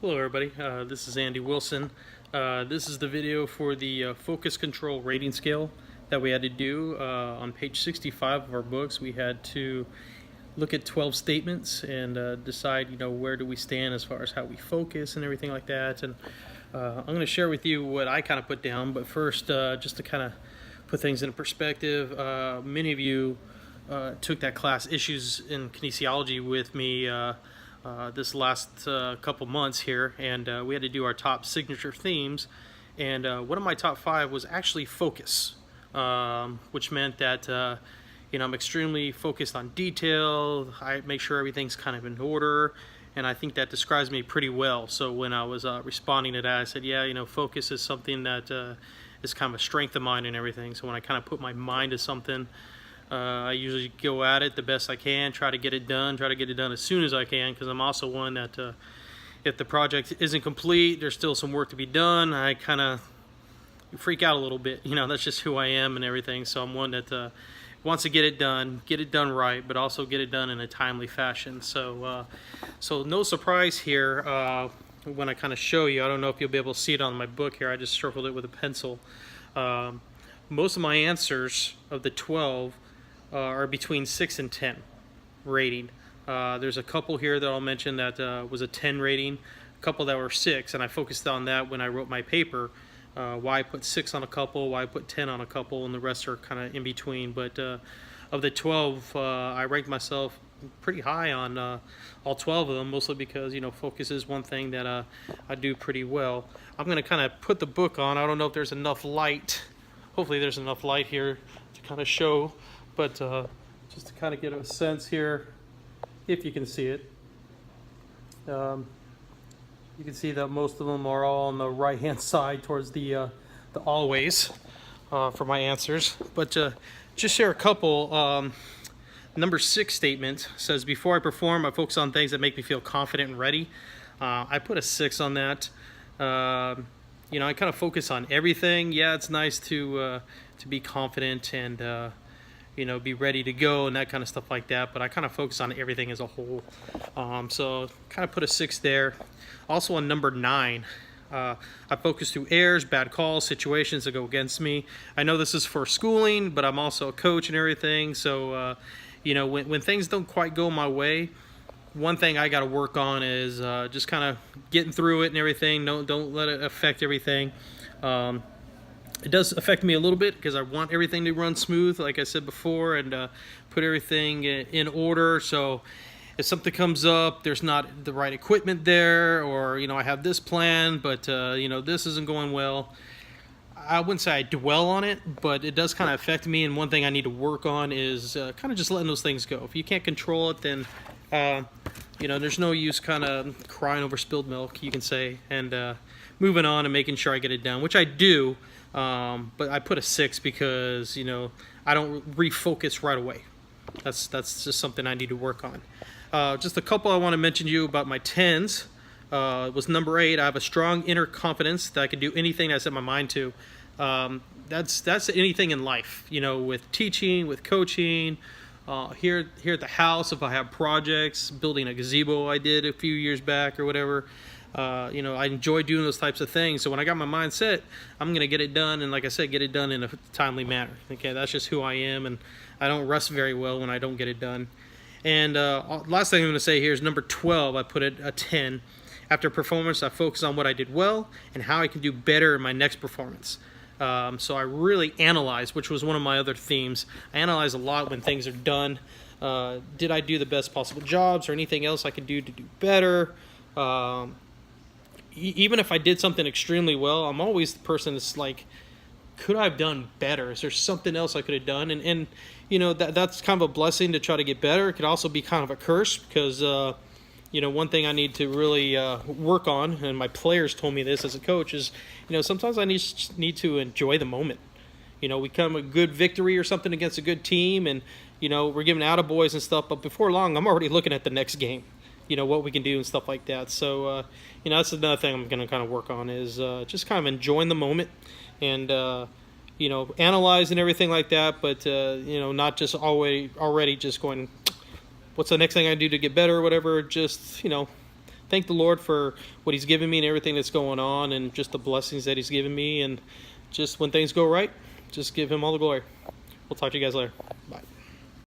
Hello everybody, this is Andy Wilson. This is the video for the focus control rating scale that we had to do. On page 65 of our books, we had to look at 12 statements and decide, where do we stand as far as how we focus and everything like that. And I'm going to share with you what I kind of put down, but first, just to kind of put things in perspective, many of you took that class Issues in Kinesiology with me this last couple months here, and we had to do our top signature themes, and one of my top 5 was actually focus, which meant that I'm extremely focused on detail. I make sure everything's kind of in order, and I think that describes me pretty well. So when I was responding to that, I said, focus is something that is kind of a strength of mine and everything. So when I kind of put my mind to something, I usually go at it the best I can, try to get it done as soon as I can, because I'm also one that if the project isn't complete, there's still some work to be done, I kind of freak out a little bit. That's just who I am and everything. So I'm one that wants to get it done right, but also get it done in a timely fashion. So no surprise here when I kind of show you. I don't know if you'll be able to see it on my book here. I just circled it with a pencil. Most of my answers of the 12 are between 6 and 10 rating. There's a couple here that I'll mention that was a 10 rating, a couple that were 6, and I focused on that when I wrote my paper. Why I put 6 on a couple, why I put 10 on a couple, and the rest are kind of in between. But of the 12, I ranked myself pretty high on all 12 of them, mostly because focus is one thing that I do pretty well. I'm going to kind of put the book on. I don't know if there's enough light. Hopefully there's enough light here to kind of show, but just to kind of get a sense here, if you can see it. You can see that most of them are all on the right hand side towards the always for my answers. But just share a couple. Number 6 statement says, before I perform, I focus on things that make me feel confident and ready. I put a 6 on that. I kind of focus on everything. Yeah, it's nice to be confident and be ready to go and that kind of stuff like that, but I kind of focus on everything as a whole. So kind of put a 6 there. Also on number 9, I focus through errors, bad calls, situations that go against me. I know this is for schooling, but I'm also a coach and everything. So when things don't quite go my way, one thing I got to work on is just kind of getting through it and everything. Don't let it affect everything. It does affect me a little bit because I want everything to run smooth, like I said before, and put everything in order. So if something comes up, there's not the right equipment there, or I have this plan, but this isn't going well. I wouldn't say I dwell on it, but it does kind of affect me. And one thing I need to work on is kind of just letting those things go. If you can't control it, then there's no use kind of crying over spilled milk, you can say, and moving on and making sure I get it done, which I do. But I put a 6 because I don't refocus right away. That's just something I need to work on. Just a couple I want to mention to you about my 10s. Was number 8. I have a strong inner confidence that I can do anything I set my mind to. That's anything in life, with teaching, with coaching, here at the house, if I have projects, building a gazebo I did a few years back or whatever. I enjoy doing those types of things. So when I got my mind set, I'm going to get it done. And like I said, get it done in a timely manner. Okay, that's just who I am. And I don't rest very well when I don't get it done. And last thing I'm going to say here is number 12. I put it a 10. After performance, I focus on what I did well and how I can do better in my next performance. So I really analyze, which was one of my other themes. I analyze a lot when things are done. Did I do the best possible jobs or anything else I could do to do better? Even if I did something extremely well, I'm always the person that's like, could I have done better? Is there something else I could have done? And that's kind of a blessing to try to get better. It could also be kind of a curse because, one thing I need to really work on, and my players told me this as a coach, is, sometimes I need to enjoy the moment. We come a good victory or something against a good team, and, we're giving attaboys and stuff, but before long, I'm already looking at the next game. What we can do and stuff like that. So, that's another thing I'm going to kind of work on is just kind of enjoying the moment and, analyze and everything like that, but, not just already just going, what's the next thing I do to get better or whatever, just, thank the Lord for what He's given me and everything that's going on, and just the blessings that He's given me. And just when things go right, just give Him all the glory. We'll talk to you guys later. Bye.